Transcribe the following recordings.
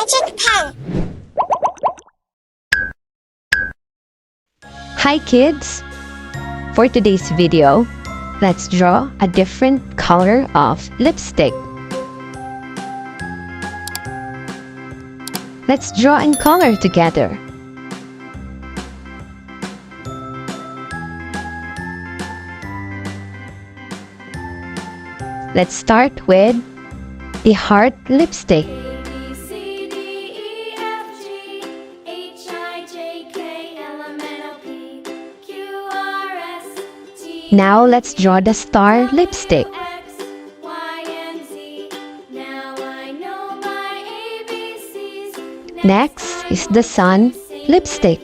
Magic pen. Hi kids! For today's video, let's draw a different color of lipstick. Let's draw in color together. Let's start with the heart lipstick. Now let's draw the star lipstick. Next is the sun lipstick.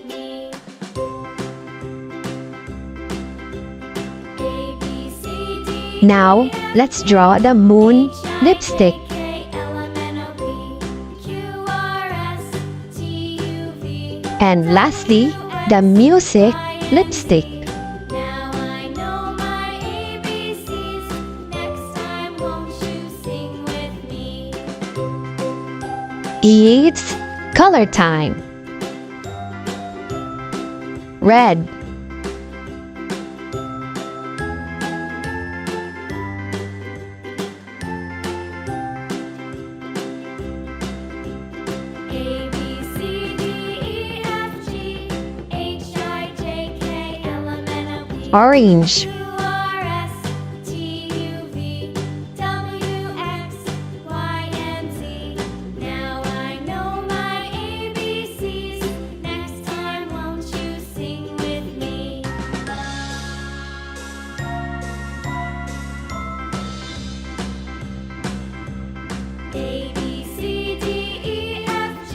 Now let's draw the moon lipstick. And lastly, the music lipstick. It's color time. Red, orange,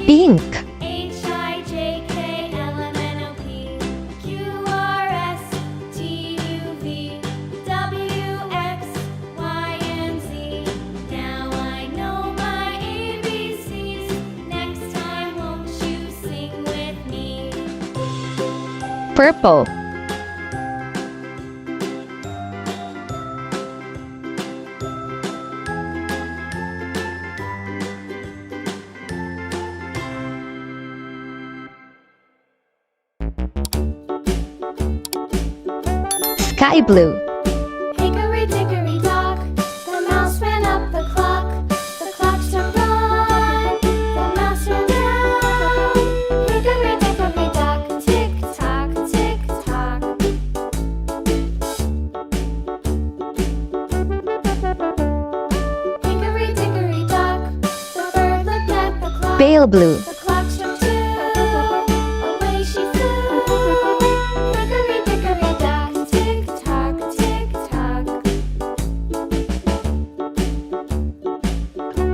pink, purple, sky blue, Hickory dickory dock, the mouse ran up the clock. The clock struck one, the mouse ran down. Hickory dickory dock, tick tock, tick tock. Hickory dickory dock, the bird looked at the clock. pale blue, The clock struck two, away she flew. Hickory dickory dock, tick tock, tick tock.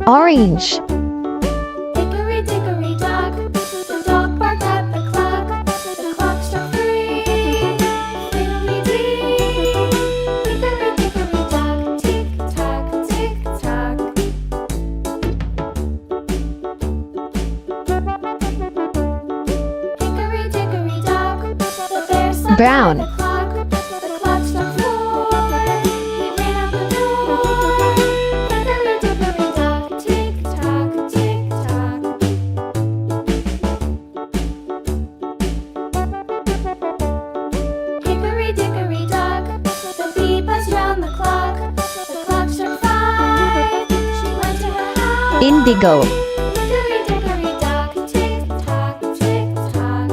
orange, Hickory dickory dock, the dog barked at the clock. The clock struck three, fiddly-dee. Hickory dickory dock, tick tock, tick tock. Hickory dickory dock, the bear slept Brown. by the clock. The clock struck four, he ran out the door. Hickory dickory dock, tick tock, tick tock. Hickory dickory dock, the bee buzzed round the clock. The clock struck five, she went to her house. indigo, Hickory dickory dock, tick tock, tick tock.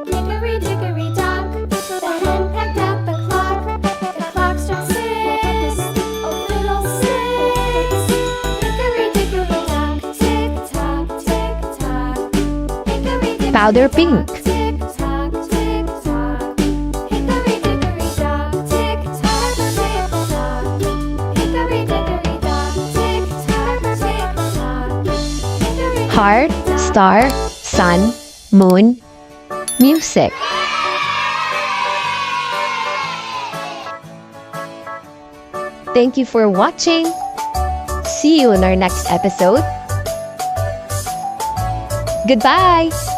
Hickory dickory dock, the hen pecked at the clock. The clock struck six, oh fiddle-sticks. Hickory dickory dock, tick tock, tick tock. Hickory dickory powder dock, pink, tick tock, tick tock. Hickory dickory dock, tick tock, tick tock. Hickory dickory dock, tick tock, tick tock. Hickory heart, dickory dock. star, sun, moon, music. Thank you for watching. See you in our next episode. Goodbye!